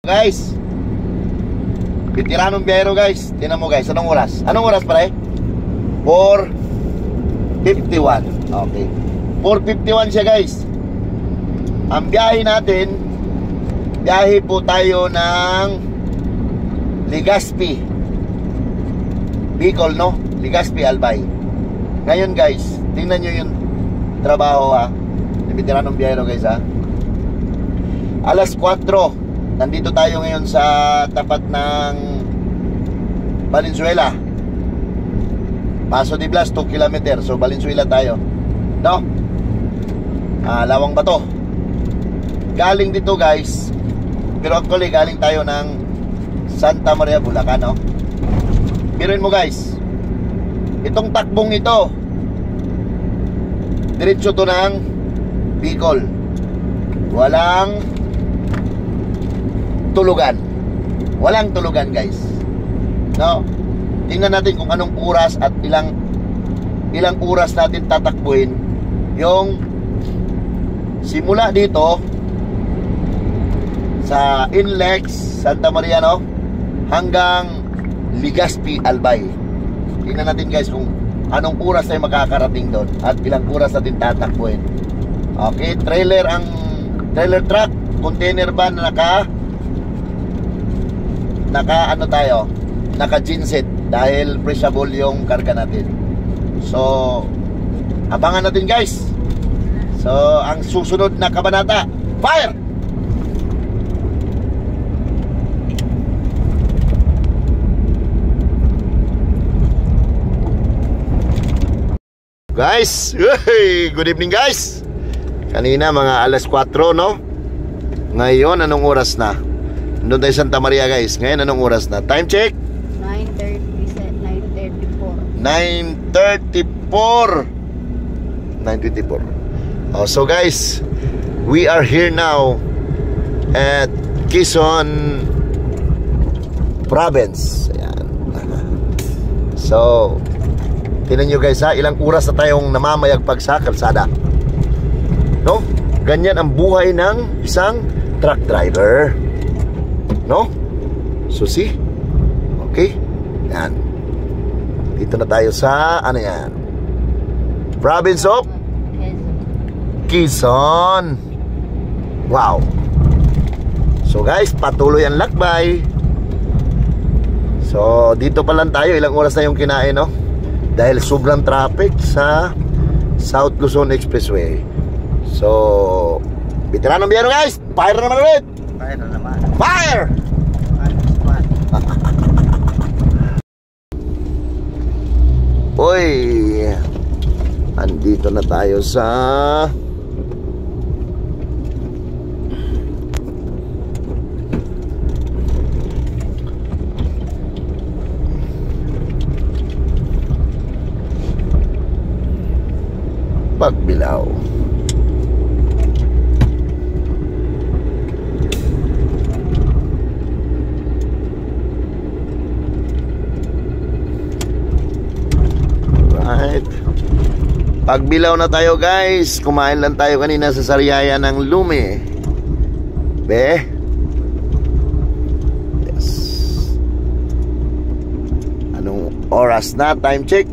Guys, Veteranong biyahero guys. Tingnan mo guys, anong oras? Anong oras pare? 4:51. Okay, 4:51 siya guys. Ang biyahe natin, biyahe po tayo ng Legazpi, Bicol, no? Legazpi, Albay. Ngayon guys, tingnan nyo yung trabaho ni Veteranong biyahero guys Alas 4. Nandito tayo ngayon sa tapat ng Valenzuela, Paso de Blas, 2 km. So Valenzuela tayo, no? Lawang Bato. Galing dito guys, pero actually galing tayo ng Santa Maria, Bulacan, no? Biruin mo guys, itong takbong ito diretso to ng Bicol. Walang tulugan. Walang tulugan guys, no? Tingnan natin kung anong oras at ilang oras natin tatakbuhin yung simula dito sa Inlex Santa Maria, no, hanggang Legazpi, Albay. Tingnan natin guys kung anong oras tayo makakarating doon at ilang oras natin tatakbuhin. Okay, trailer truck, container van na naka genset dahil pressable yung karga natin. So abangan natin guys. So ang susunod na kabanata, fire! Guys, good evening guys. Kanina mga alas 4, no? Ngayon anong oras na? Doon tayo Santa Maria guys. Ngayon anong oras na? Time check 9:34. So guys, we are here now at Quezon Province. Ayan. So tingnan nyo guys ilang oras na tayong namamayagpag sa kalsada, no? Ganyan ang buhay ng isang truck driver, no? So see? Okay? Yan. Dito na tayo sa ano yan? Province of Quezon. Wow. So guys, patuloy ang lakbay. So dito pa lang tayo, ilang oras na yung kinain, no? Dahil sobrang traffic sa South Luzon Expressway. So Veteranong biyahero guys, fire naman ulit. Fire naman. Fire! Uy, andito na tayo sa Pagbilao. Right. Pagbilao na tayo guys. Kumain lang tayo kanina sa Sariaya ng Lume. Be? Yes. Anong oras na? Time check.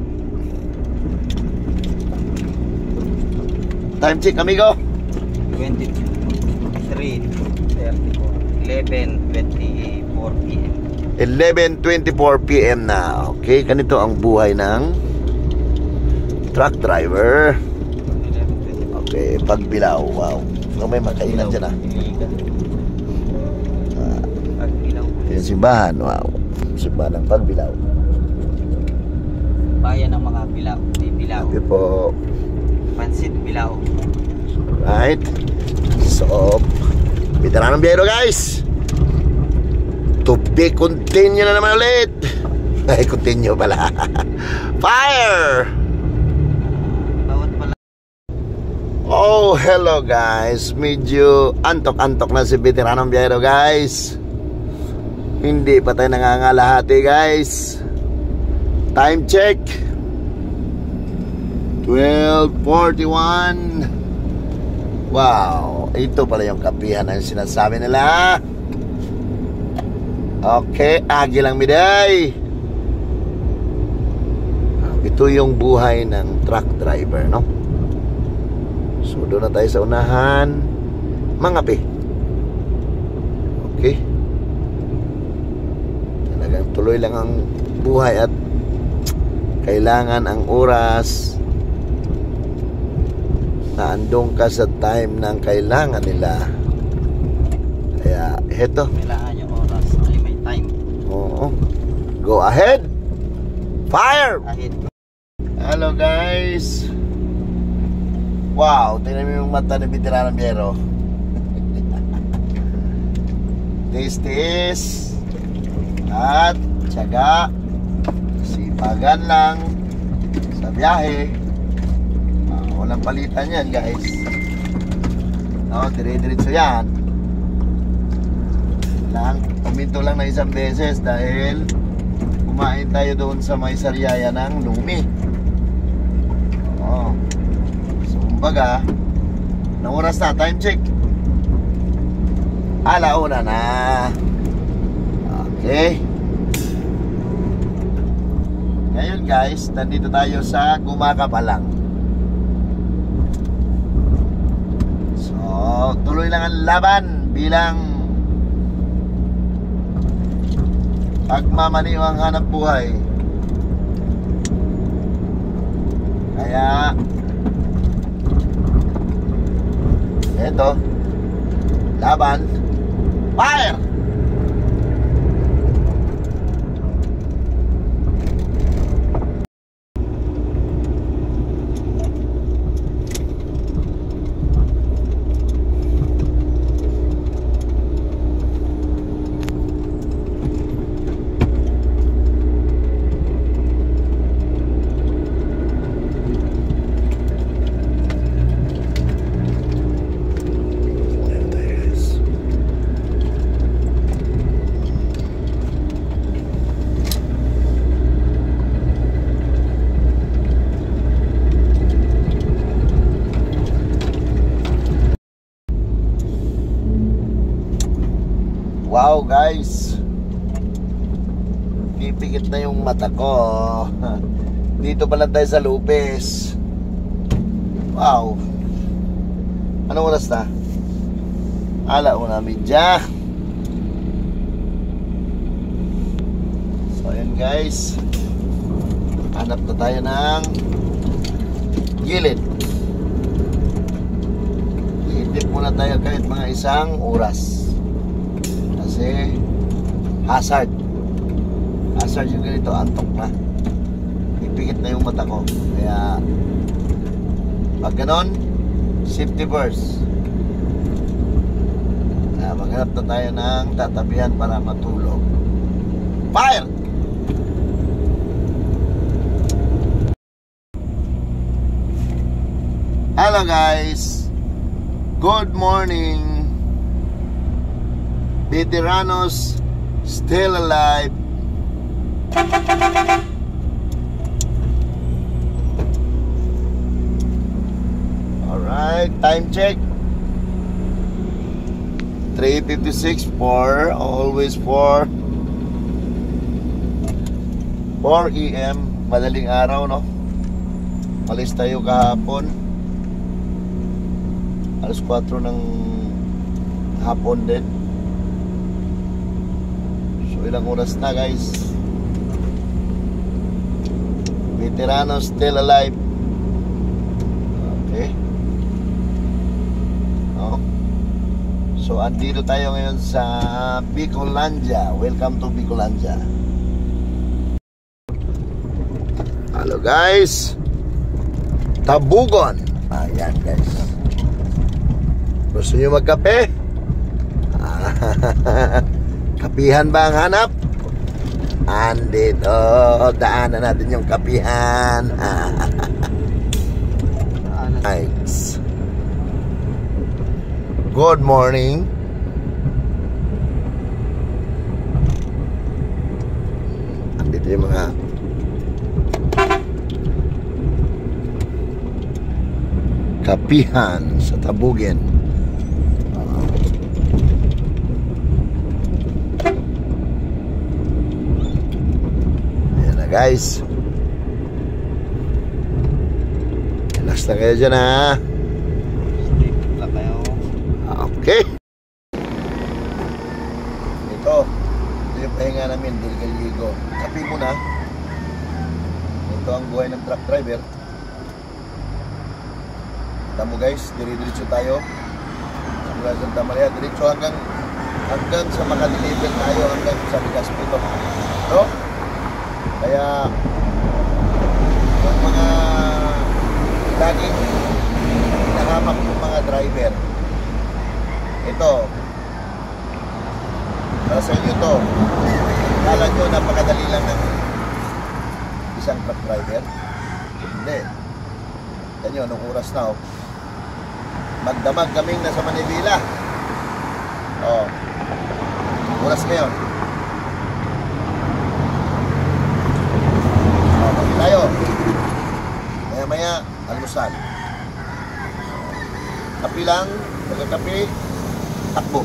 Time check amigo. 11:24 PM. 11:24 PM na. Okay, ganito ang buhay ng truck driver. Okay, Pagbilao. Wow. May makainan dyan Pagbilao. yung simbahan. Wow. Simbahan ng Pagbilao. Bayan ng mga Bilao. Bilao. Okay po. Pansit Bilao. Right. So Veteranong biyahero guys, to be continue na naman ulit. Ay, continue pala. Fire! Bawat pala. Oh, hello guys. Medyo antok-antok na si Veteranong biyahero guys. Hindi pa tayo nangangalahati guys. Time check 12:41. Wow, ito pala yung kapihan ang sinasabi nila. Okay, agi lang miday. Ito yung buhay ng truck driver, no? So doon na tayo sa unahan, mga pe. Okay. Talagang tuloy lang ang buhay at kailangan ang oras na andong ka sa time ng kailangan nila. Kaya heto, Kailangan yung oras. Ay, may time. oo, go ahead, fire. Kahit Hello guys. Wow, tingnan mo yung mata ni Veteranong Biyero. Tiis at tiyaga, sipagan lang sa biyahe. Walang palitan yan guys, no, dire-diretso yan lang. Puminto lang na isang beses dahil kumain tayo doon sa may Sariaya ng Lumi. So kumbaga, na oras na, time check, alauna na. Okay. Ngayon guys, nandito tayo sa Gumakapalang. So tuloy lang ang laban bilang pagmamaniw ang hanap buhay. Kaya eto, laban, fire! Wow guys, pipikit na yung mata ko. Dito pala tayo sa Lupes. Wow, anong oras na? Alauna media. So ayan guys, hanap na tayo ng gilid. Iitip muna tayo kahit mga isang oras, kasi hazard yung ganito, antok na, pipikit na yung mata ko. Kaya pag ganon, safety first. Maghanap na tayo ng tatabihan para matulog. Fire! Hello guys, good morning. Veteranos still alive. Alright, time check 3:56, 4, always 4 a.m. Madaling araw, no? Malis tayo kahapon alas 4 ng hapon din. Ilang oras na guys? Veteranos still alive. Okay. Oh. So andito tayo ngayon sa Bicolandia. Welcome to Bicolandia. Hello guys, Tabugon. Ayan guys, gusto nyo magkape? Kapihan ba ang hanap? Andito, daanan natin yung kapihan. Nice. Good morning. Andito yung mga kapihan sa Tabugen. Guys, relax na kayo dyan ha. Sleep lang kayo. Okay. Ito yung pahinga namin, Dilgaligo. Kapi muna. Ito ang buhay ng truck driver. Kita mo guys, dire-diretso tayo. Sa Santa Maria, diretso hanggang sa makadeliver tayo hanggang sa Legazpi ito. No? Kaya yung mga laging nahamak yung mga driver, ito para sa inyo to. Kala nyo napakadali lang ng isang truck driver? Hindi. Ganyo, anong oras na oh. Magdamag kaming nasa Manibila. Oh. Oras ngayon. Oh, bagi tayo. Maya-maya, almusal. Kapi lang, pagkakapi, takbo.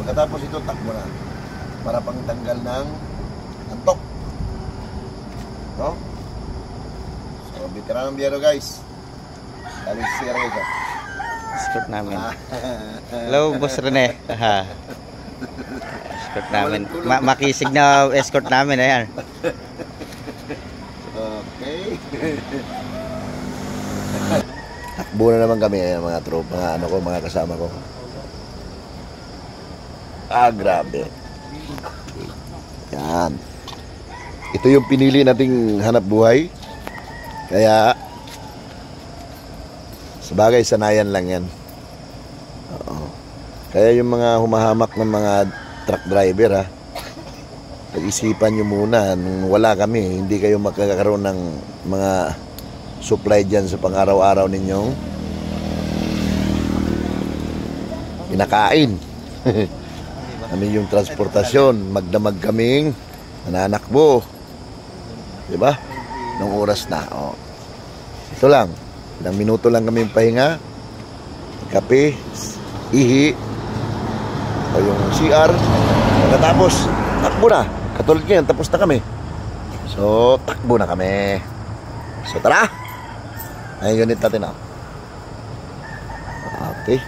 Pagkatapos ito, takbo na. Para pang tanggal ng antok. No? So, bitiran ng biyero guys. Galing si Reza. Escort namin. Hello, Boss Rene. Escort namin. Makisig na escort namin. Ayan. Okay. Takbo na naman kami. Ayan, mga tropa, mga kasama ko. Grabe. Yan. Ito yung pinili nating hanap buhay. Kaya sabagay, sanayan lang yan. Oo. Kaya yung mga humahamak ng mga truck driver, pag-isipan nyo muna, nung wala kami, hindi kayo makakaroon ng mga supply dyan sa pang-araw-araw ninyong pinakain. Ano yung transportasyon, magdamag kaming nananakbo. Diba? Nung oras na. Oh. Ito lang. Ilang minuto lang kami pahinga, kape, ihi, o yung CR. Pagkatapos, takbo na. Katulad ngayon, tapos na kami. So, takbo na kami. So, tara. Ay, unit natin ako. Okay.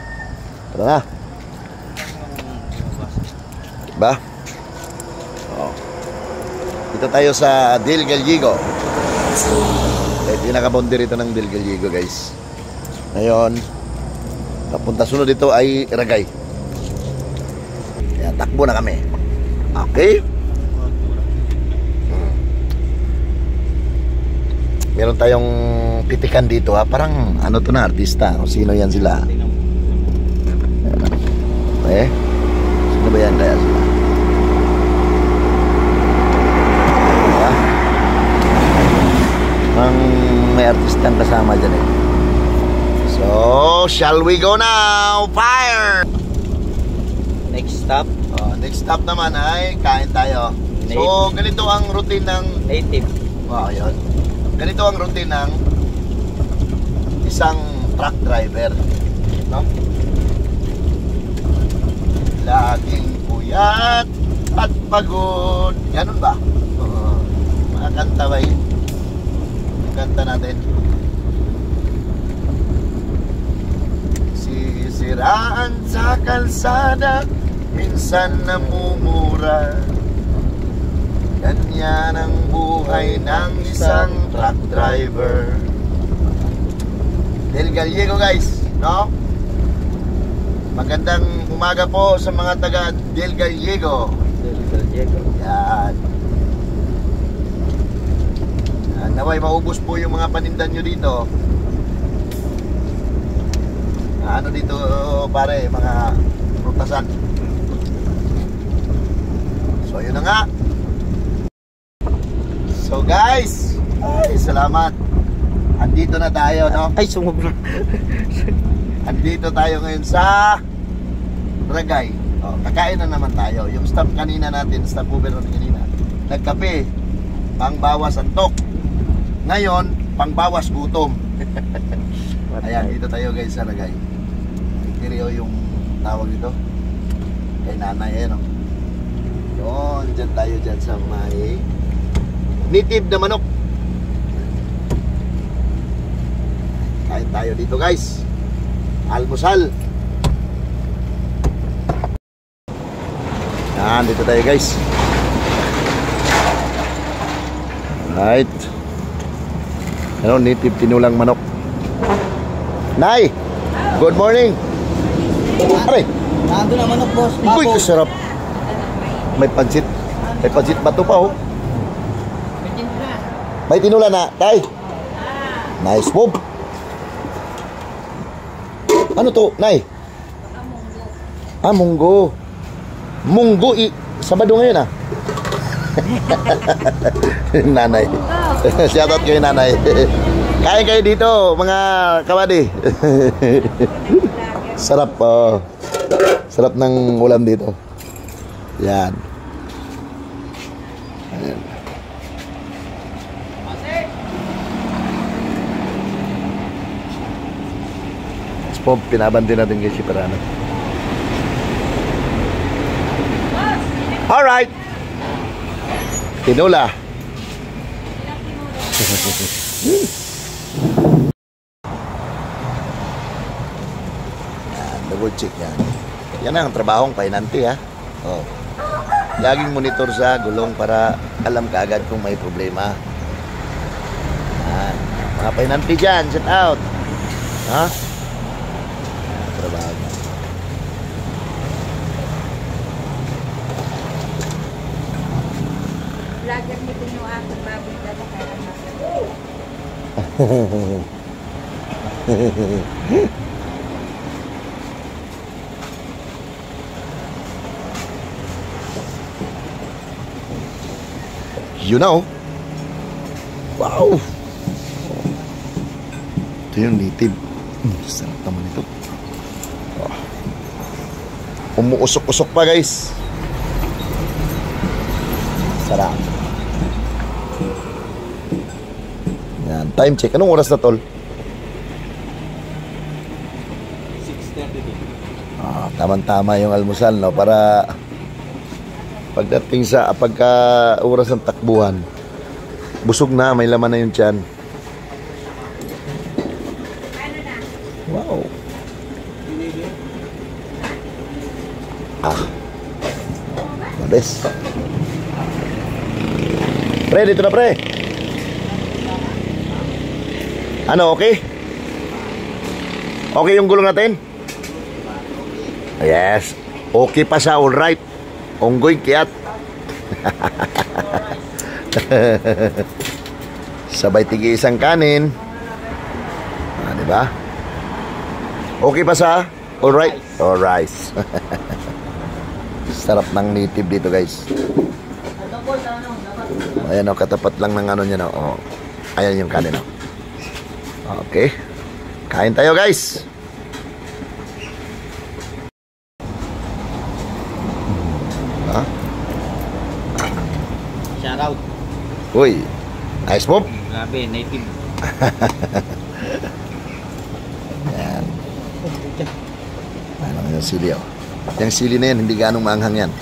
Tara na. Diba? Oh. Dito tayo sa Dilgaligo. Pinaka-boundary ito ng Dilgaligo guys. Ngayon, papunta sunod dito ay Ragay. Kaya takbo na kami. Okay? Meron tayong pitikan dito ha. Parang ano to na, artista. O sino yan sila? Eh? Sino ba yan kaya sila? Diba? Ang may artistang kasama dyan eh. So, shall we go now? Fire! Next stop. Next stop naman ay kain tayo. So, ganito ang routine ng Native. wow, yun. Ganito ang routine ng isang truck driver, no? Laging puyat at pagod. Ganun ba? Mga kanta ba yun? Kanta natin. Sisiraan sa kalsada, minsan namumura. Ganyan ang buhay ng isang truck driver. Dilgaligo guys, no? Magandang umaga po sa mga taga Dilgaligo. Yan. Naway maubos po yung mga panindan nyo dito. Ano dito pare, mga prutasan. So yun na nga. So guys, ay salamat. Andito na tayo, no? Ay, sumubra. Andito tayo ngayon sa Ragay. Kakain na naman tayo. Yung stop kanina natin, stop over natin kanina, nagkape, pangbawas antok. Ngayon, pangbawas gutom. Ayan, dito tayo guys sa Ragay. Stereo yung tawag dito kay nanay, no? Yun, dyan tayo dyan sa may native na manok. Kain tayo dito guys. Almusal. Yan, dito tayo guys. Alright. Ano, native tinulang manok. Nay, good morning. Aray, Nandun ang manok, boss. uy, sarap. May pansit. May pansit bato pa oh. May tinula na, tay. Nice move. Ano to, nay? Ah, munggo. Munggo, Sabado ngayon ah. Nanay. Shoutout kayo nanay. Kaya kayo dito, mga kabady. Sarap oh. Sarap ng ulam dito. Yan. Ayan. Tapos pinabandi natin kay Siperano. Alright. Tinula. Yan, double check yan. Yan ang trabahong painanti ha. Oh. Laging monitor sa gulong para alam ka agad kung may problema. Yan. Mga painanti dyan, set out. Ha? Trabaho. Vlogger nito yung aking baboy na nakarama. You know? Wow! Ito yung native. Sarap naman ito. Oh. Umuusok-usok pa guys. Sarap. Yan, time check. Anong oras na tol? 6:30. Ah, tama-tama yung almusal, no? Para pagdating sa pagka oras ng takbuhan, busog na, may laman na yung tiyan. Wow. Ah. Mabes. Pre, dito na pre. Ano, okay? Okay yung gulong natin? Yes. Okay pa siya, alright. Onggoy kiat. Sabay tigi isang kanin. Ah, diba? Okay pa siya? Alright. Alright. Sarap ng native dito guys. Ayan o, katapat lang ng ano niya, no? Oh, ayan yung kanin, no? Okay. Kain tayo guys. Ha? Shout out. Uy, nice move. Grabe, native. Yan. Ano yung sili, oh. Yung sili na yan, hindi ganong maanghang yan.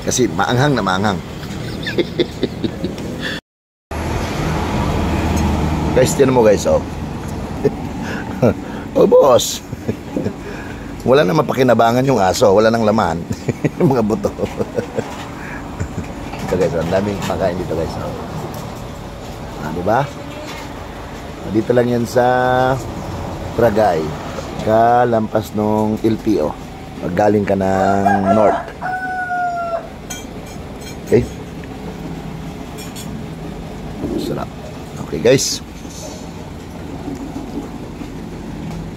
Kasi maanghang na maanghang. Guys, tiyan mo guys, oh. Oh, boss. Wala na mapakinabangan yung aso. Wala nang laman. Mga buto. Ito guys, ang daming makain dito guys, oh. Ah, diba? Dito lang yan sa Tragay. Kalampas nung LTO. Galing ka ng North. Okay? Sarap. Okay guys.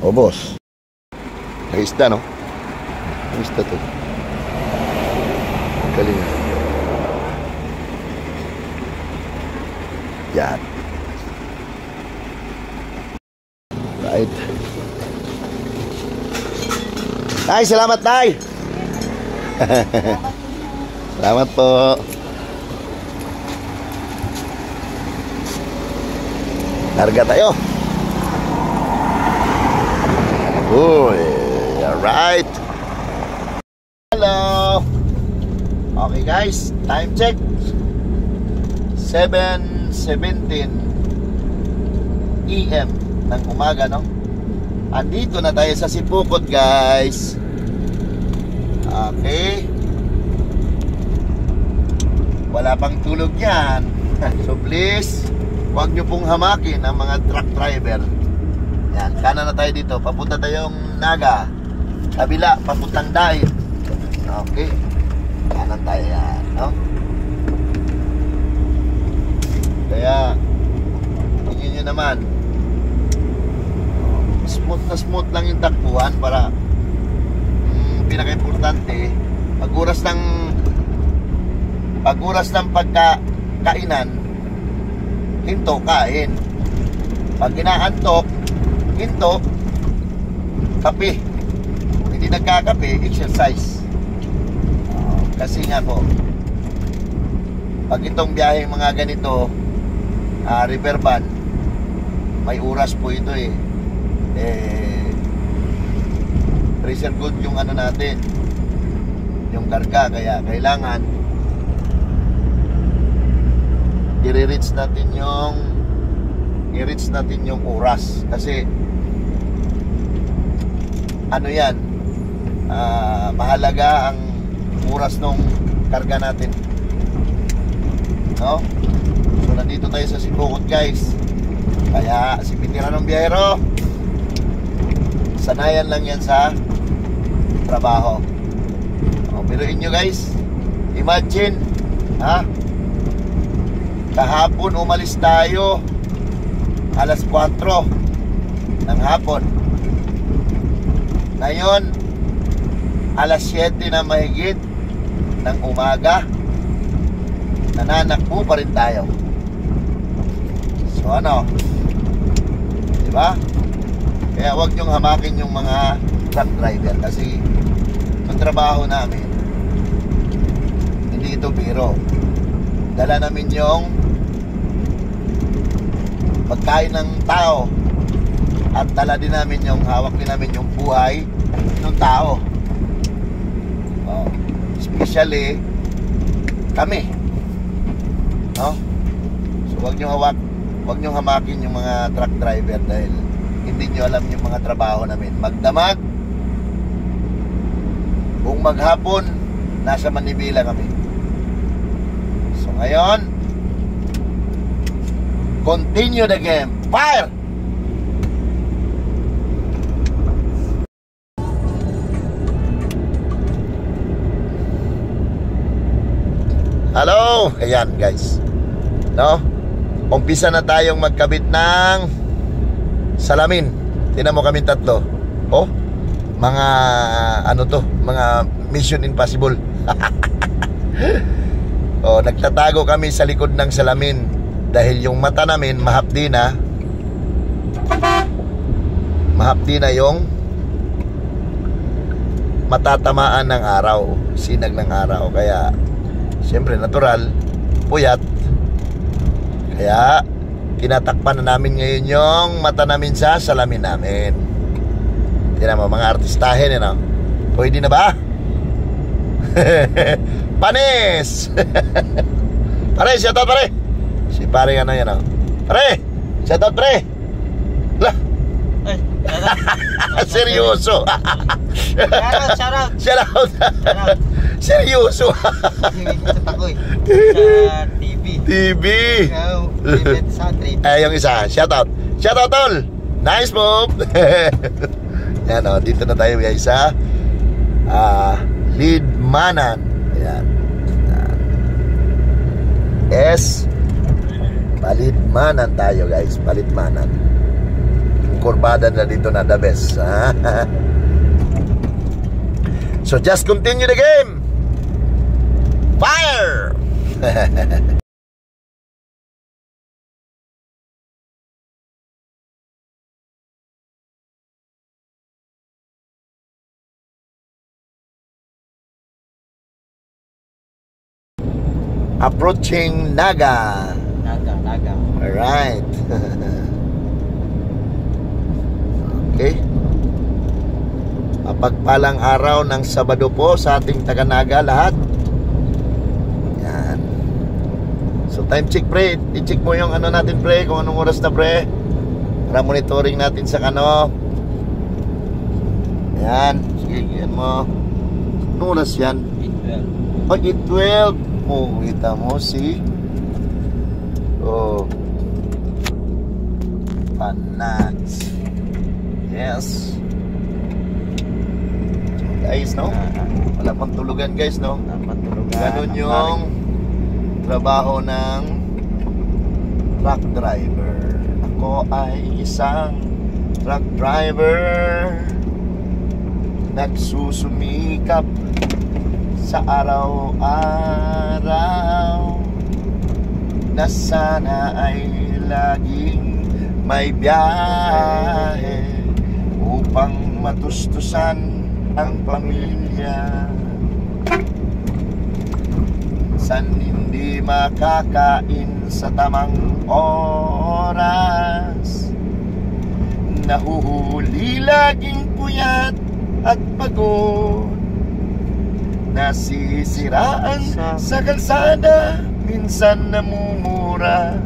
O boss. Nag-isda, no? Nag-isda to. Galing. Yan. Right. Tay, salamat tay. Salamat po. Larga tayo. Uy, alright. Hello. Okay guys, time check. 7:17 AM ng umaga, no? Andito na tayo sa Sipukot, guys. Okay. Wala pang tulog yan. So please, huwag nyo pong hamakin ang mga truck driver. Yan, kanan na tayo dito. Papunta tayong Naga. Kabila, papuntang Daib. Okay. Kanan tayo yan, no? Kaya tingin nyo naman, smooth lang yung takbuhan para pinaka-importante, pag oras ng pagkainan, hinto, kain. Pag inaantok, hinto, kape. Kung hindi nagkakape, exercise. Kasi nga po, pag itong biyaheng mga ganito, river van, may oras po ito reserve good yung ano natin, yung karga, kaya kailangan i-reach natin yung oras, kasi ano yan, mahalaga ang oras ng karga natin, no? So nandito tayo sa Sipukot, guys. Kaya si Veteranong Biyahero, sanayan lang yan sa trabaho. Biruin nyo, guys, imagine, kahapon umalis tayo alas 4 ng hapon. Ngayon alas 7 na mahigit ng umaga, nananakbo pa rin tayo. So ano, diba? Kaya huwag nyong hamakin yung mga truck driver, kasi yung trabaho namin, hindi ito biro. Dala namin yung pagkain ng tao, at dala din namin yung, hawak din namin yung buhay ng tao. Especially kami, no? So huwag nyo hamakin yung mga truck driver, dahil hindi nyo alam yung mga trabaho namin. Magdamag, kung maghapon, nasa Manibela kami. So ngayon, continue the game. Fire! Hello! Ayan, guys, no? Umpisa na tayong magkabit ng salamin. Tingnan mo kami tatlo. Oh, mga ano to, mga Mission Impossible. Oh, nagtatago kami sa likod ng salamin dahil yung mata namin mahapdi na yung matatamaan ng araw, sinag ng araw. Kaya siyempre natural, puyat. Kaya tinatakpan na namin ngayon yung mata namin sa salamin namin. Tingnan mo, mga artistahin, no? Pwede na ba? Panis! Pare, shoutout pare. Si pare ano yan, no? Pare, shoutout pare. Lah, seryoso. Shoutout. Seryoso. Sa TV. Sa trip. Yung isa, shoutout. Shoutout tol. Nice move. Yan, oh, dito na tayo, guys, sa Lidmanan. Ayan. Yes, Palidmanan tayo, guys. Palidmanan. Yung kurbada na dito na the best. So just continue the game. Fire! Approaching Naga. Naga. Alright. Okay. Mapagpalang araw ng Sabado po sa ating taga-Naga lahat. Yan. So time check pre, i-check mo yung ano natin pre, kung anong oras na pre, para monitoring natin sa ano. Yan, sige, yan mo. Anong oras yan? 8:12. Oh, 8:12. Oh, kita mo si oh Panags. Yes. So, guys, no? Wala pang tulugan guys, no? Ganun yung trabaho ng truck driver. Ako ay isang truck driver, nagsusumikap sa araw-araw na sana ay laging may biyahe upang matustusan ang pamilya. San hindi makakain sa tamang oras, nahuhuli laging puyat at pagod, nasisiraan sa kalsada, minsan namumura.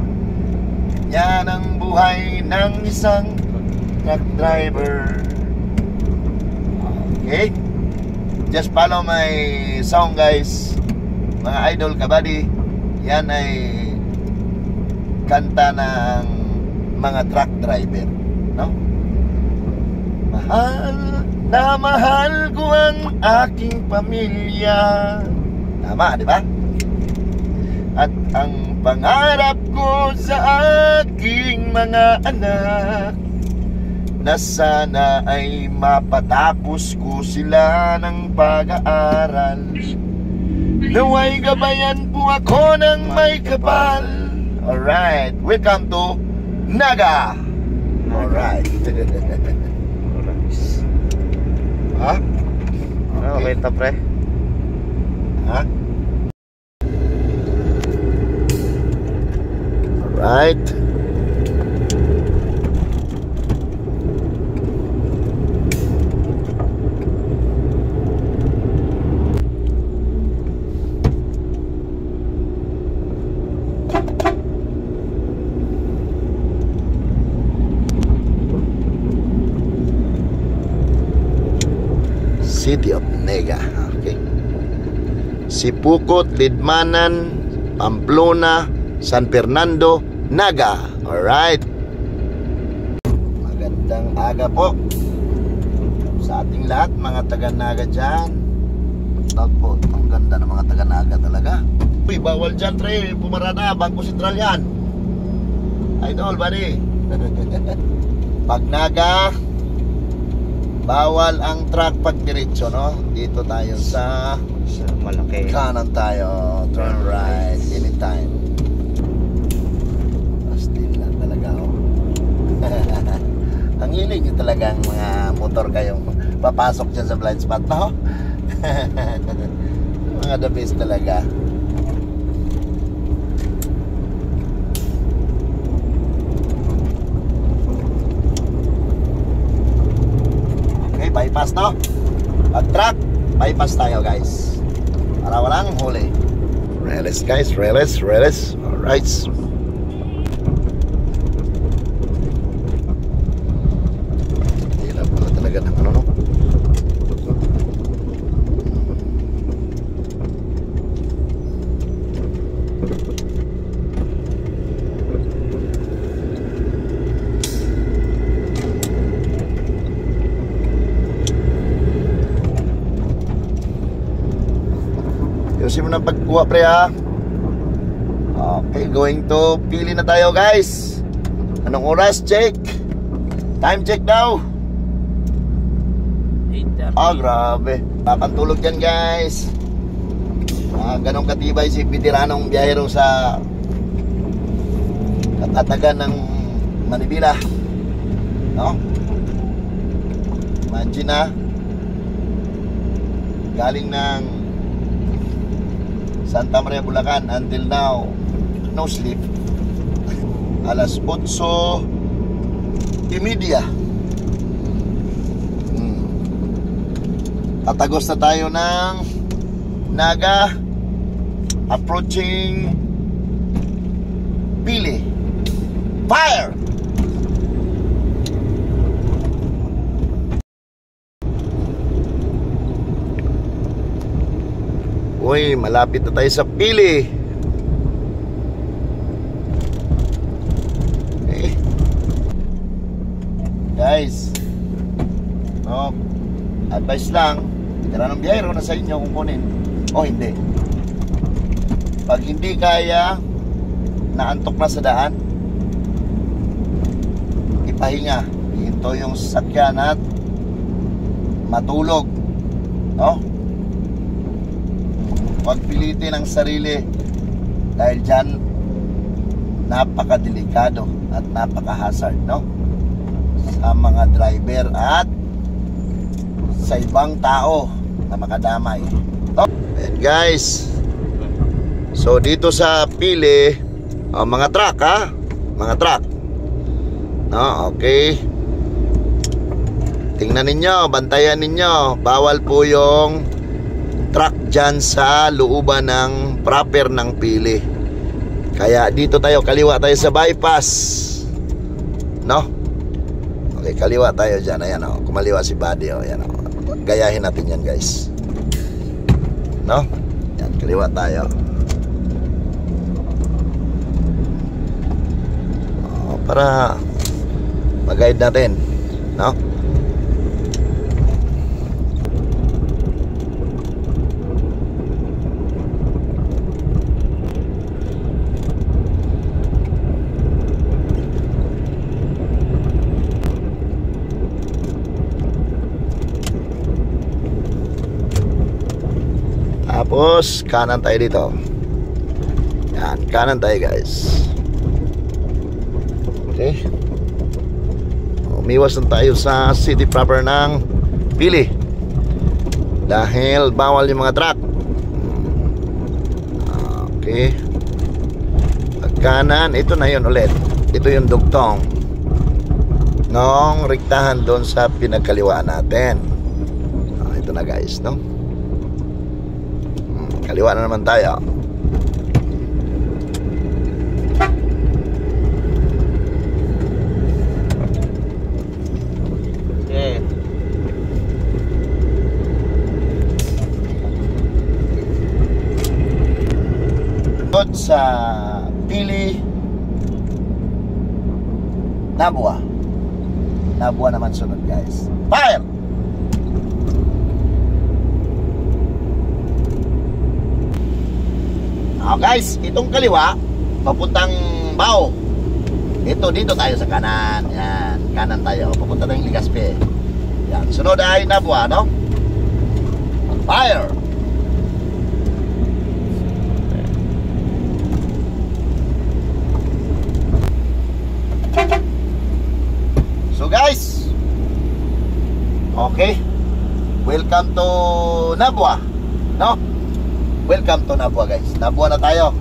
Yan ang buhay ng isang truck driver. Okay? Just follow my song guys, mga idol kabady. Yan ay kanta ng mga truck driver, no? Mahal na mahal ko ang aking pamilya. Tama, di ba? At ang pangarap ko sa aking mga anak, na sana ay mapatapos ko sila ng pag-aaral. Naway gabayan po ako ng may kapal. Alright, welcome to Naga. Alright. Ha? Okay ito pre. Ha? Alright. City of Nega. Okay. Sipukot, Lidmanan, Pamplona, San Fernando, Naga. Alright. Magandang aga po sa ating lahat, mga taga-Naga dyan. Tawag po, ang ganda ng mga taga-Naga talaga. Uy, bawal dyan pre, pumarada, Bangko Sentral yan. Idol, buddy. Pag Naga, bawal ang truck pag diretso, no? Dito tayo sa malaki. Kanan tayo, turn right anytime. Still lang talaga, oh. Ang hilig nyo talagang mga motor kayong papasok dyan sa blind spot, no? Mga the best talaga. Okay, bypass to. Pag truck, bypass tayo guys, para walang huli. Relis guys, relis. Alright. Hirap pala talaga ng ano, no? Ayusin mo na pagkuha pre ha. Okay, going to pili na tayo guys. Anong oras? Check. Time check daw. 8:30. Grabe. Papantulog yan guys. Ganong katibay si veteranong biyahero sa katatagan ng Manibila, no? Imagine na, galing ng Santa Maria, Bulacan, until now no sleep. Alas 8:30. Tatagos na tayo ng Naga, approaching pili. Fire! Uy, malapit na tayo sa pili. Okay. Guys, no, advice lang, tira ng biyahero na sa inyo kung kunin o hindi. Pag hindi kaya, naantok na sa daan, ipahinga, ihinto yung sasakyan at matulog, no? Huwag pilitin ang sarili dahil dyan napakadelikado at napaka-hazard, no? Sa mga driver at sa ibang tao na makadamay, no? And guys, so dito sa pili, mga truck, ha? Mga truck, no? Okay, tingnan ninyo, bantayan ninyo, bawal po yung truck dyan sa looban ng proper ng pili. Kaya dito tayo, kaliwa tayo sa bypass, no? Okay, kaliwa tayo dyan. Ayan, o, kumaliwa si Buddy, o. Ayan, o. Gayahin natin yan, guys, no? Ayan, kaliwa tayo. O, para mag-guide natin, no? Tapos kanan tayo dito. Yan, kanan tayo, guys. Okay, umiwas na tayo sa city proper ng pili dahil bawal yung mga truck. Okay, pag kanan, ito na yun ulit. Ito yung dugtong nung rektahan doon sa pinagkaliwaan natin. Ito na, guys, no? Kaliwa na naman tayo. Okay. Doon sa pili Nabua. Nabua naman sunod, guys. Fire! Guys, itong kaliwa papuntang Bao. Ito, dito tayo sa kanan. Yan, kanan tayo, papunta tayong Legazpi. Yan, sunod ay Nabua, no? Fire! So guys, okay, welcome to Nabua, no? Welcome to Nabua, guys. Nabua na tayo.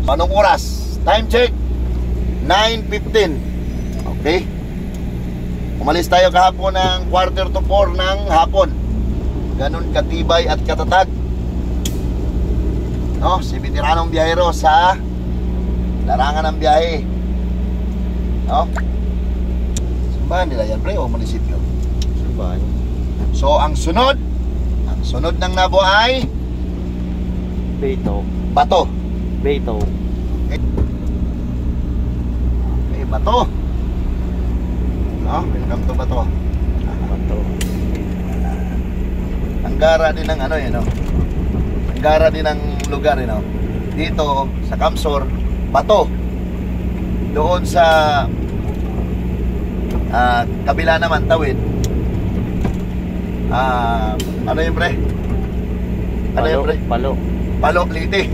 So, anong oras? Time check 9:15. Okay, umalis tayo kahapon ng 3:45 ng hapon. Ganun katibay at katatag, no? Si veteranong biyahero sa larangan ng biyahe, no? Simbahan nila yan, pre, o munisipyo? Simbahan. So, ang sunod ng Nabua ay Beto. Bato. Beto. Okay, Bato. No, welcome to Bato. Beto. Ang gara din ng ano yun, no? Ang gara din ng lugar, yun, no? Dito sa Kamsor, Bato. Doon sa kabila naman, Tawid. Ano yun, pre? Ano yun, pre? Palo. Palo, Liti.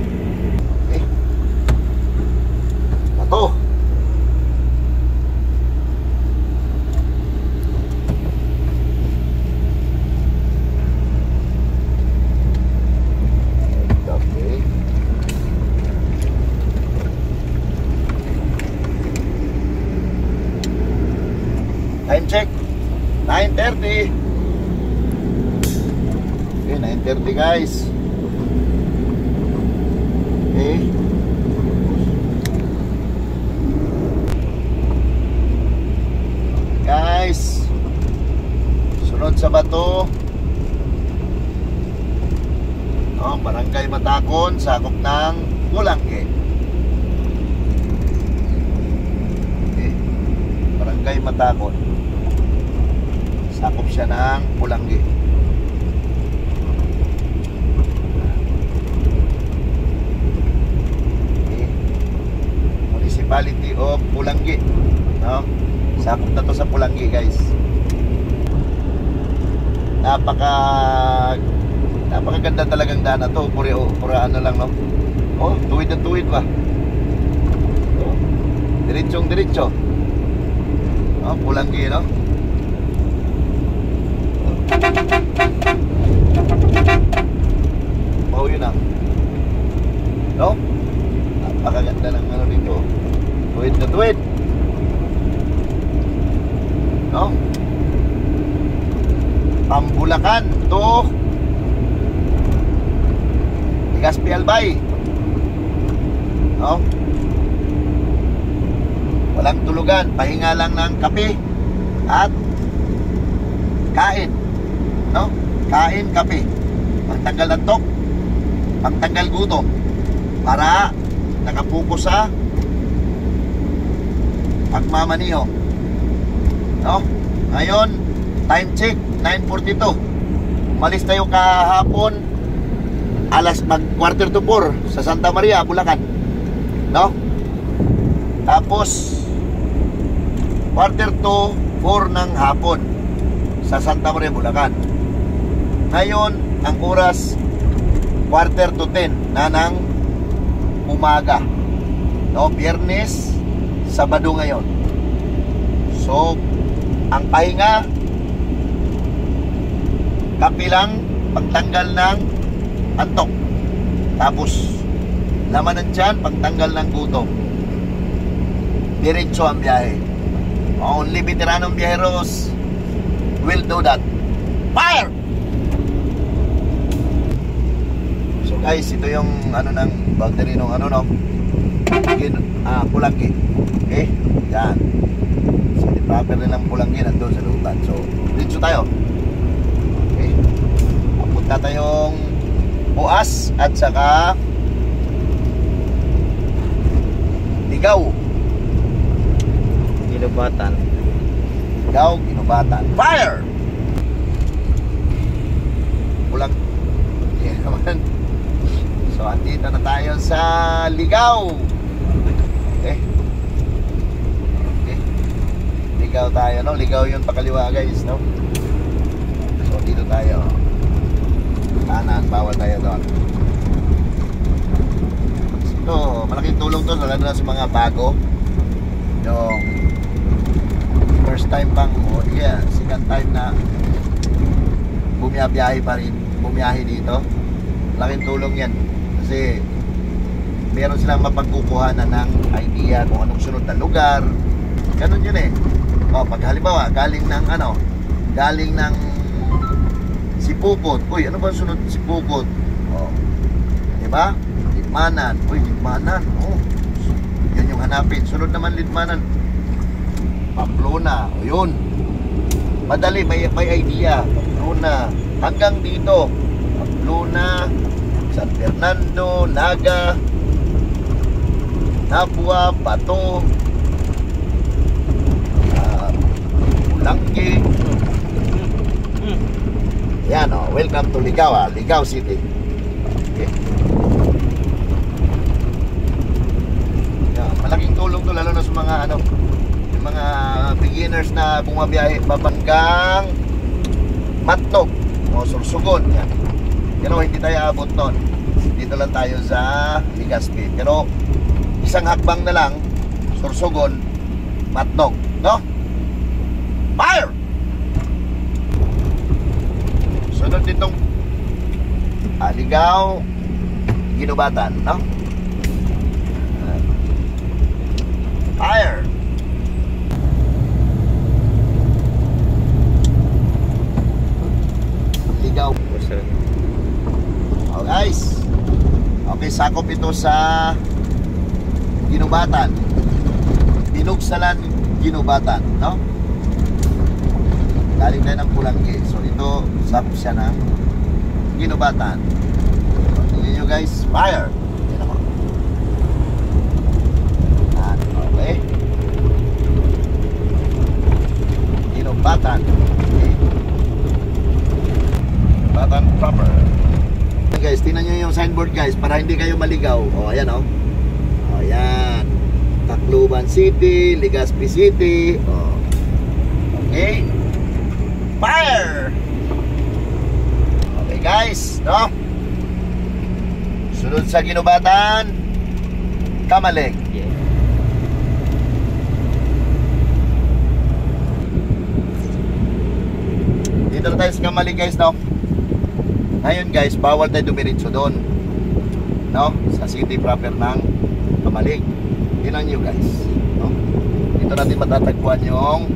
Okay. Bato. Okay. Time check 9:30. Okay, 9:30, guys. Okay. No, Barangay Matakon, sakop ng Pulanggi. Okay. Barangay Matakon, sakop siya ng Pulanggi. Okay. Municipality of Pulanggi, no? Sakop na to sa Pulanggi, guys. Napakaganda talagang daan na to. Pura ano lang, no? Oh, tuwid na tuwid ba? Oh, diretsong diretso. Oh, Pulanggi, no? Oh, yun ah. No? Napakaganda ng ano dito. Tuwid na tuwid. No? Pambulacan to Legazpi Albay. No? Walang tulugan, pahinga lang ng kape at kain. No? Kain, kape. Pagtanggal ng tok, pagtanggal gutom, para nakapokus sa pagmamaniho. No? Ngayon, time check 9:42. Umalis tayo kahapon alas quarter to 4 sa Santa Maria, Bulacan. No? Tapos quarter to 4 ng hapon sa Santa Maria, Bulacan. Ngayon, ang oras quarter to 10 na ng umaga. No, Biyernes, Sabado ngayon. So, ang pahinga, kapilang pagtanggal ng antok. Tapos laman ng tiyan, pagtanggal ng gutom. Diretso ang biyahe. Only veteranong biyaheros will do that. Fire! So guys, ito yung ano ng boundary ng ano, no? Pulanggi. Okay? Yan. So the proper nilang Pulanggi nandun sa lutan. So diretso tayo. Okay? Papunta tayong Buas at saka Ligaw. Ginubatan. Ligaw, Ginubatan. Fire! Pulang. Yeah, naman. So andito na tayo sa Ligaw. Okay? Okay. Ligaw tayo, no? Ligaw yun pakaliwa, guys, no? So dito tayo. Kanan, bawal tayo doon. So, malaking tulong to, lalo na sa mga bago. Yung first time pang, second time na bumiyahe pa rin, bumiyahe dito. Malaking tulong yan. Kasi meron silang mapagkukuhanan ng idea kung anong sunod na lugar. Ganun yun eh. O, pag halimbawa, galing ng Sipukot. Uy, ano ba sunod Sipukot? Oh. Diba? Lidmanan. Uy, Lidmanan. Oh. Yun yung hanapin. Sunod naman Lidmanan. Pamplona. O yun. Madali, may idea. Pamplona. Hanggang dito. Pamplona, San Fernando, Naga, Nabua, Bato, Pulanggi. Yan, oh, welcome to Ligaw, Ligaw City. Okay. Yan, malaking tulong to lalo na sa mga yung mga beginners na bumabiyahe babanggang Matnog o Sursugon. Yan. Pero hindi tayo abot nun. Dito lang tayo sa Legazpi. Pero isang hakbang na lang, Sursugon, Matnog, no? Fire! Sunod ditong Ligaw, Ginubatan, no? Fire! Ligaw. Oh guys, okay, sakop ito sa Ginubatan, Binugsalan, Ginubatan, no? Galing tayo ng Pulanggi. So ito, sakop siya ng Ginubatan. guys. Fire! Yan ako. Okay. Ginubatan. Okay. Ginubatan proper. Guys, tingnan nyo yung signboard guys para hindi kayo maligaw. O, ayan o. O, ayan. Tacloban City, Legazpi City. O. Okay. Fire! Okay guys, no? Sunod sa Ginubatan, Kamalig. Yeah. Dito na tayo sa Kamalig guys, no? Ngayon guys, bawal tayo dumiritso doon, no? Sa city proper ng Kamalig. Tingnan nyo guys, no? Dito natin matatagpuan yung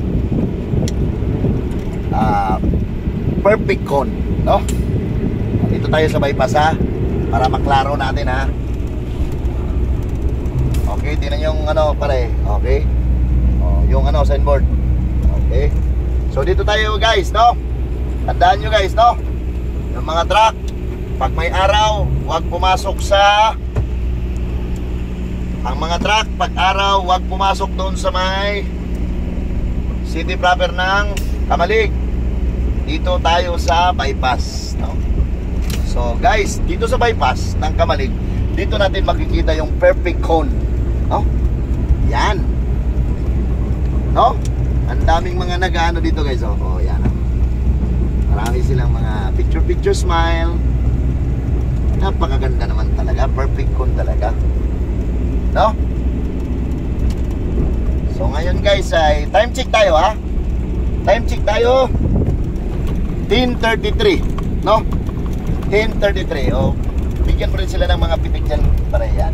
perfect cone, no? Dito tayo sa bypass ha, para maklaro natin ha. Okay, tingnan yung ano pare, okay? Yung ano signboard. Okay. So dito tayo guys, no? Tandaan nyo guys, no? Yung mga truck, pag may araw, huwag pumasok sa ang mga truck, pag araw, huwag pumasok doon sa may city proper ng Kamalig. Dito tayo sa bypass, no? So guys, dito sa bypass ng Kamalig, dito natin makikita yung perfect cone, no? Yan, no? Ang daming mga nag-ano dito guys, oh, yan. Marami silang mga picture smile. Napakaganda naman talaga, perfect cone talaga, no? So ngayon guys ay time check tayo ha. Time check tayo 10:33, no? 10:33. Oh, bigyan mo rin sila ng mga pitik dyan para yan.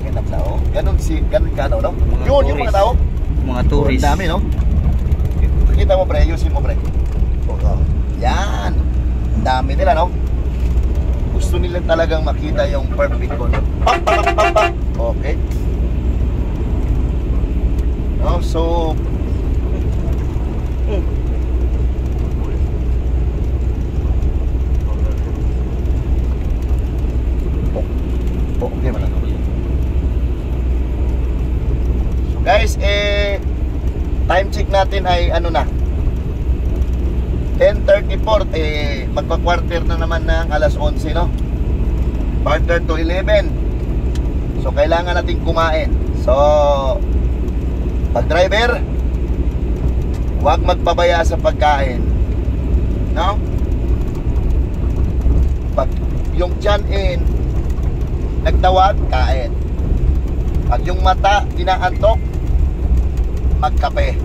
Kinap na oh. Ganun ka no? Yun, yung mga tao. Mga tourist. Ang dami no? Kita mo pre, ayusin mo pre. Oh, yan. Ang dami nila no? Gusto nila talagang makita yung perfect cone. Okay. No, so okay man. So guys, time check natin ay ano na 10:34, magpa-quarter na naman ng alas 11, no? Quarter to 11. So kailangan natin kumain. So pag driver, huwag magpabaya sa pagkain, no? Pag yung tiyan in nagtawag, kain. Pag yung mata inaantok, magkape.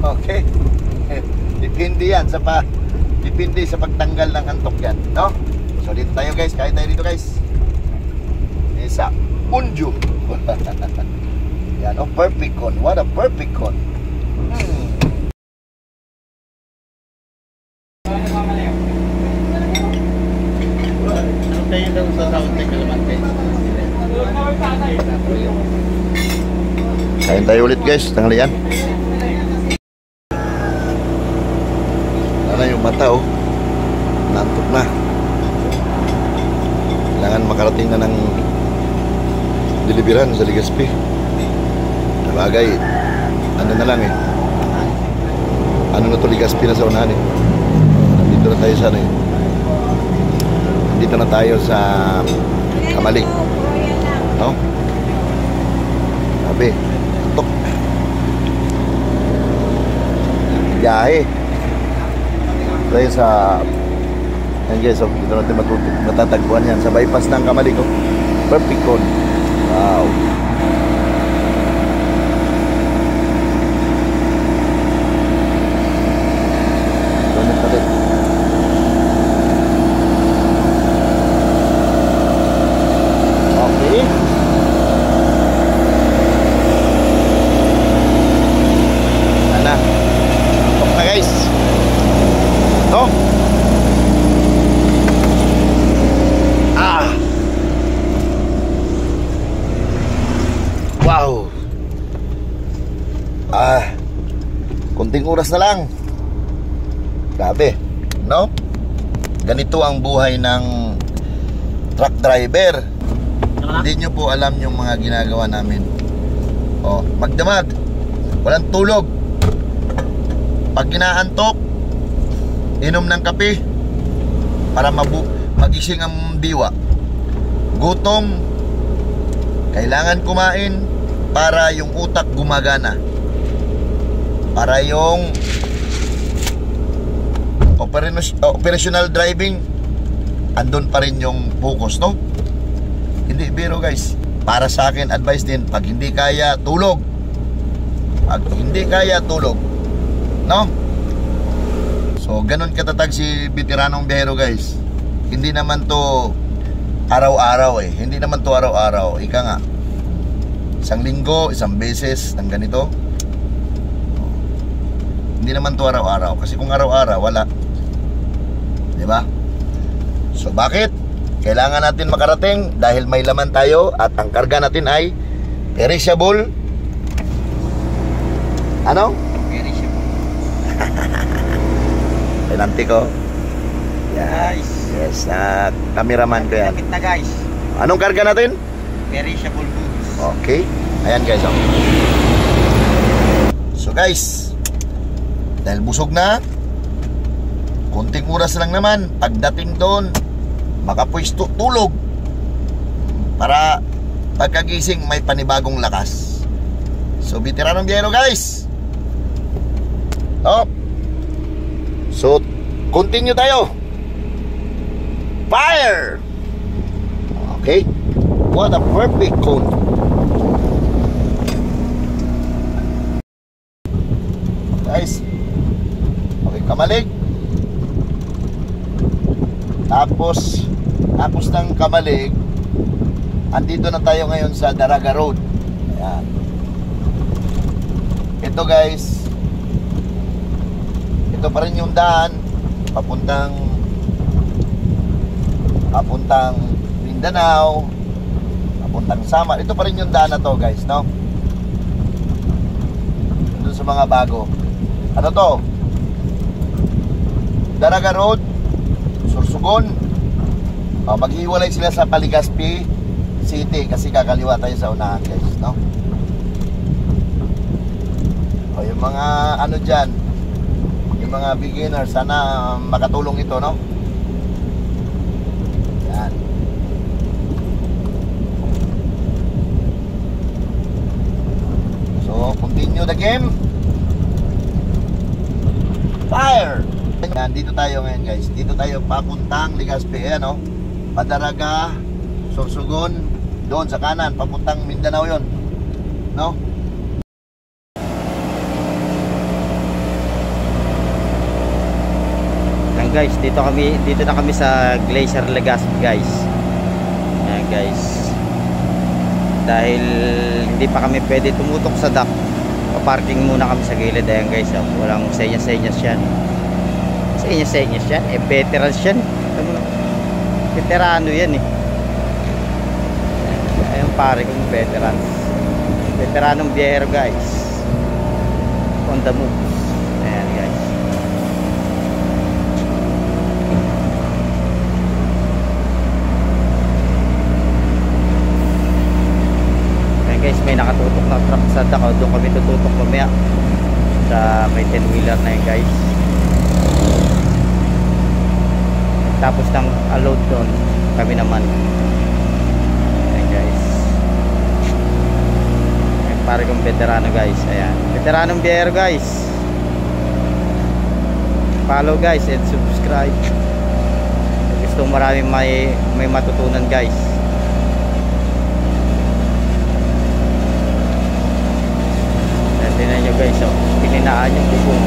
Okay? Depende yan depende sa pagtanggal ng antok yan, no? So dito tayo guys, kain tayo dito guys. Isa, Unju. Yan, oh, perfect cone. What a perfect cone. Ano tayo daw sa South Kalaman guys? Kain tayo ulit guys, tanghalian. Ano yung mata oh, nantok na. Kailangan makarating na ng deliveran sa Legazpi. Bagay, ano na lang eh, ano na to, Legazpi na sa unahan eh. Nandito na tayo sa ano eh, nandito na tayo sa Kamalig, no? Sabi, tok biyahe tayo sa yan guys, so dito natin matatagpuan yan sa bypass ng Kamalig oh. Perfect cone. Wow. Kunting oras na lang. Grabe, no? Ganito ang buhay ng truck driver. Hindi nyo po alam yung mga ginagawa namin. Oh, magdamag, walang tulog. Pag kinaantok, inom ng kape para magising ang diwa. Gutom, kailangan kumain para yung utak gumagana, para yung operational driving andun pa rin yung focus, no? Hindi biro guys. Para sa akin, advice din, pag hindi kaya, tulog. Pag hindi kaya, tulog, no? So ganun katatag si veteranong biyahero guys. Hindi naman to araw-araw eh. Hindi naman to araw-araw. Ika nga, isang linggo, isang beses ng ganito. Hindi naman to araw-araw. Kasi kung araw-araw, wala. Diba? So bakit? Kailangan natin makarating dahil may laman tayo at ang karga natin ay perishable. Ano? Perishable. Penalty ko. Guys. Yes, na cameraman ko yan. Lapit na guys. Anong karga natin? Perishable goods. Okay. Ayan guys, oh. So guys, dahil busog na, konting oras lang naman. Pagdating doon, makapwesto, tulog para pagkagising may panibagong lakas. So veteranong biyahero guys, oh. So continue tayo. Fire. Okay. What a perfect cone. Guys, okay, kamalig. Tapos ng kamalig, andito na tayo ngayon sa Daraga Road. Ayan. Ito guys, ito pa rin yung daan papuntang Mindanao, papuntang Samar. Ito pa rin yung daan na to guys, no? Doon sa mga bago. Ano to? Daraga Road, Sorsogon. Oh, maghiwalay sila sa Legazpi City kasi kakaliwa tayo sa unahan guys, no? O yung mga ano dyan, yung mga beginner, sana makatulong ito, no? Yan. So continue the game. Fire. Yan, dito tayo ngayon guys. Dito tayo papuntang Legazpi, ayan, no? Padaraga, Sorsogon, doon sa kanan, papuntang Mindanao yon, no? Yan guys, dito na kami sa Glacier Legazpi guys. Yan guys. Dahil hindi pa kami pwede tumutok sa dock, pa-parking muna kami sa gilid. Ayan guys, walang senyas-senyas yan. Senyas-senyas yan, veterans yan. Veterano yan eh. Ayun pare kong veterans. Veteranong biyahero guys. On the move. Ayan guys. Ayan guys, may nakatutok na truck sa Dakao. Doon kami tututok mamaya sa may 10-wheeler na yun guys. Tapos ng load doon, kami naman. Ayan guys. Ayan, pare kong veterano guys. Ayan, veteranong biyahero guys. Follow guys and subscribe. Gusto maraming may matutunan guys. Ayan, tinan nyo guys, oh. Pininaan yung bubong.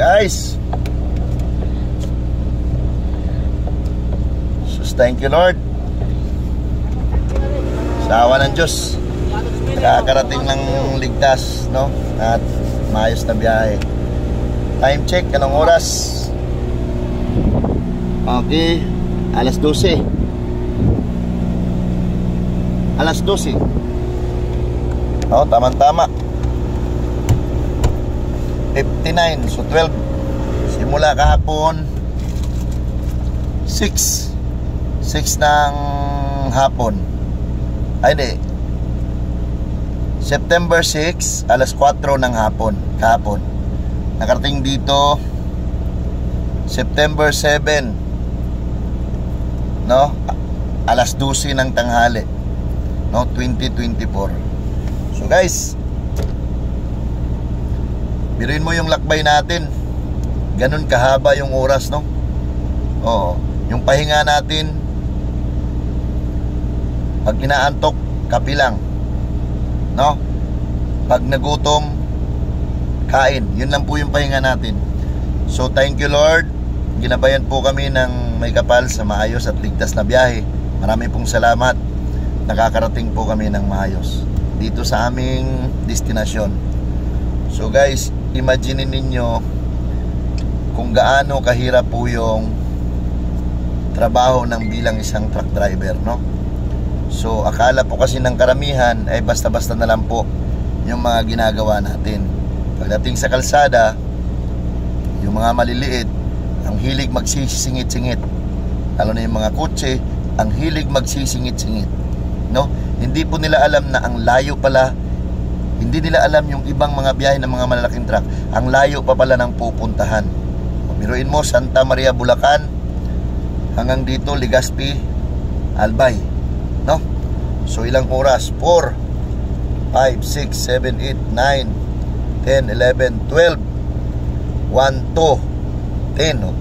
Guys, so thank you Lord. Sa awa ng Diyos, nakakarating ng ligtas, no? At maayos na biyahe. Time check, anong oras? Okay, alas 12. Alas 12. Oh, tama-tama. 59, so 12. Simula kahapon 6 ng hapon. Ay hindi, September 6, alas 4 ng hapon. Kahapon nakarating dito. September 7, no? Alas 12 ng tanghali, no? 2024. So guys, biruin mo yung lakbay natin. Ganun kahaba yung oras, no? Oo. Yung pahinga natin, pag inaantok, kape lang, no? Pag nagutom, kain. Yun lang po yung pahinga natin. So thank you Lord, ginabayan po kami ng may kapal sa maayos at ligtas na biyahe. Marami pong salamat. Nakakarating po kami ng maayos dito sa aming destinasyon. So guys, imagine ninyo kung gaano kahirap po yung trabaho ng bilang isang truck driver, no? So akala po kasi ng karamihan ay basta-basta na lang po yung mga ginagawa natin. Pagdating sa kalsada, yung mga maliliit, ang hilig magsisingit-singit. Lalo na yung mga kotse, ang hilig magsisingit-singit, no? Hindi po nila alam na ang layo pala. Hindi nila alam yung ibang mga biyahe ng mga malalaking truck. Ang layo pa pala ng pupuntahan. Biruin mo, Santa Maria, Bulacan, hanggang dito, Legazpi, Albay, no? So ilang oras? 4, 5, 6, 7, 8, 9, 10, 11, 12, 1, 2, 10, no?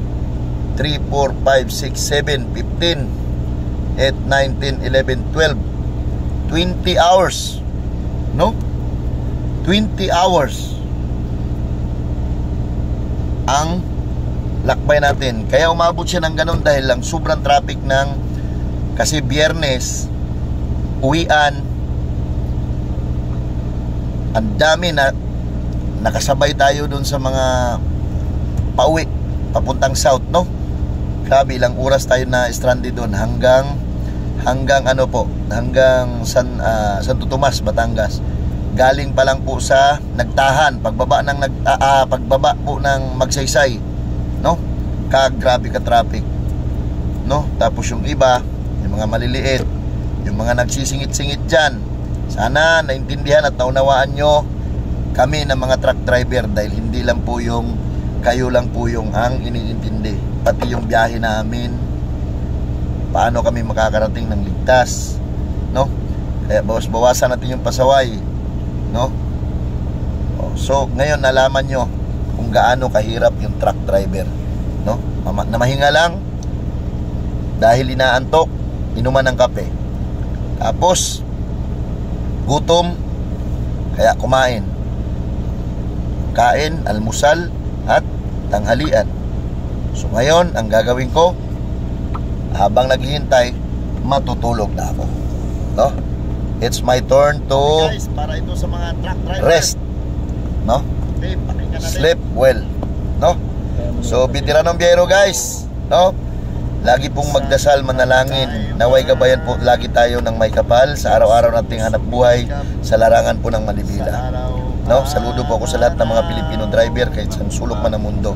3, 4, 5, 6, 7, 15, 8, 9, 10, 11, 12, 20 hours, no? 20 hours ang lakbay natin. Kaya umabot siya ng ganun dahil lang sobrang traffic ng, kasi Biyernes, uwian, ang dami na nakasabay tayo dun sa mga pauwi papuntang south, no? Grabe, ilang oras tayo na stranded dun hanggang ano po, hanggang Santo Tomas, Batangas. Galing pa lang po sa Nagtahan, pagbaba po ng Magsaysay, no? Grabe ka traffic, no? Tapos yung iba, yung mga maliliit, yung mga nagsisingit-singit dyan, sana naintindihan at naunawaan nyo kami ng mga truck driver, dahil hindi lang po yung kayo lang po yung ang iniintindi, pati yung biyahe namin, paano kami makakarating ng ligtas, no? Kaya bawas-bawasan natin yung pasaway, no? So ngayon nalaman nyo kung gaano kahirap yung truck driver, no? Na mahinga lang dahil inaantok, inuman ng kape, tapos gutom, kaya kumain, kain, almusal at tanghalian. So ngayon ang gagawin ko, habang naghihintay, matutulog na ako, no? It's my turn to guys, para ito sa mga truck driver, rest, no? Sleep well, no? So veteranong biyero guys, no? Lagi pong magdasal, manalangin, naway gabayan po lagi tayo ng may kapal sa araw-araw nating hanap buhay sa larangan po ng Manibela, no? Saludo po ako sa lahat ng mga Pilipino driver kahit saan sulok man ng mundo.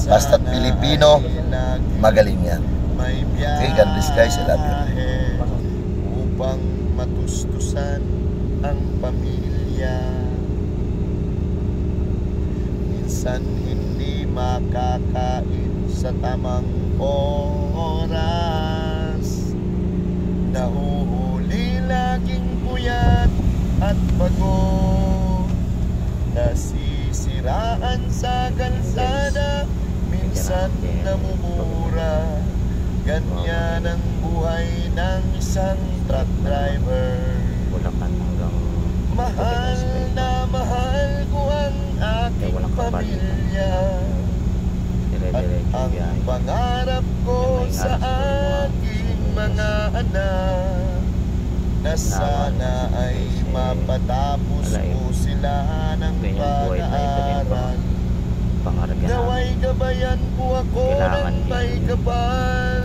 Basta't Pilipino, magaling yan. Okay, God bless guys, I love you. Upang matustusan ang pamilya, minsan hindi makakain sa tamang oras, nahuhuli laging puyat at pagod, nasisiraan sa kalsada, minsan namumura. Ganyan ang buhay ng isang truck driver. Mahal na mahal ko ang aking pamilya, at ang pangarap ko sa aking mga anak na sana ay mapatapos ko sila ng pag-aaral. Naway gabayan po ako ng may kapal.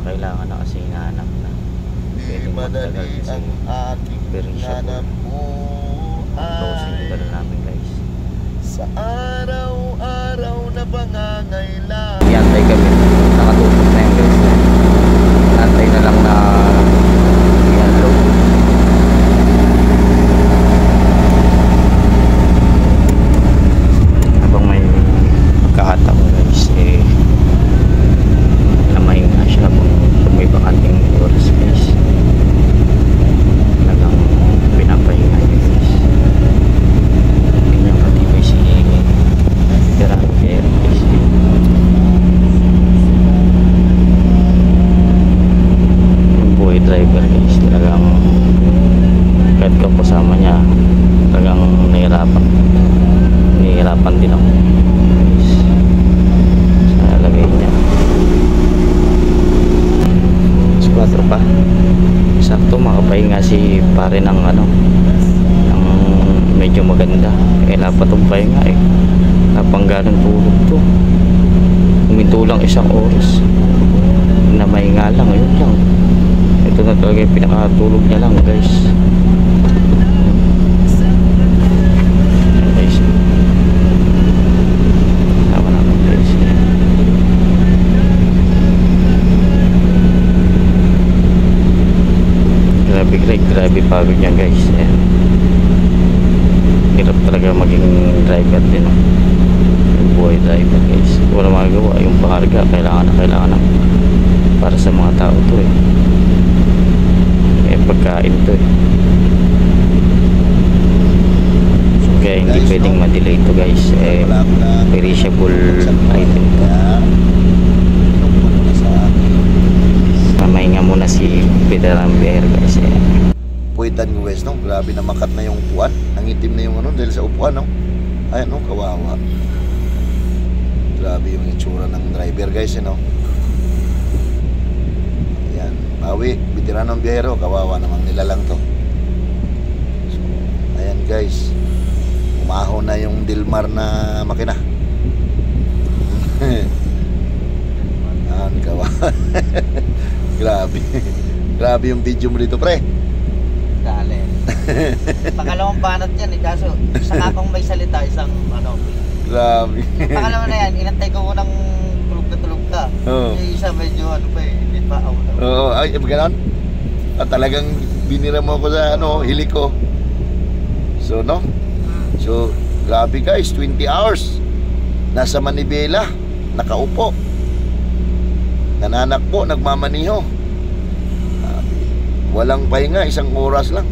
Kailangan na kasi hinahanap na. Di madali ang aking hanap buhay. Namin guys. Sa araw-araw na pangangailangan. Iantay kami. Nakatutok na yung guys. Antay na lang na yellow. Habang may magkakataon guys namayin nga siya kung may bakanting wall space. Talagang pinapahinga niya guys. Ganyan katibay si Grabe guys. Yung buhay driver guys, talagang kahit ka kasama niya, talagang nahihirapan din ako guys sa lagay niya. 4 pa sakto, makapahinga si pare ng ano, ng medyo maganda. Kaya pa itong pahinga napanggalang tulog to, huminto lang 1 oras na mahinga lang, yun lang. Ito na talaga yung pinakatulog niya lang guys. Guys, sama namin guys. Grabe pagod niya guys. Hirap talaga maging driver din, yung buhay driver guys. Wala magagawa, yung paharga kailangan na para sa mga tao to pagkain to so, kaya hindi pwedeng ma-delay to guys. Perishable item to. Mamahinga muna si Veteran Bear guys. Puwitan ko guys, no? Grabe na makat na yung upuan. Nangitim na yung ano dahil sa upuan, no? Ayan, no? Kawawa. Grabe yung itsura ng driver guys, no? Ayan. Bawi, veteranong biyahero. Kawawa namang nilalang to. So, ayan guys. Umaho na yung Dilmar na makina. Ayan, kawawa. Grabe. Grabe yung video mo dito, pre. Dali. Pangalawang banat yan kaso isa nga akong may salita, isang ano. Grabe. Pangalawa na yan, inantay ko munang tulog ka. Yung isa medyo ano pa hindi pa ako. Oo, ay gano'n? At talagang binira mo ako sa ano, hili ko. So, no? So, grabe guys, 20 hours. Nasa Manibela, nakaupo. Nananakbo, nagmamaniho. Walang pahinga, 1 oras lang.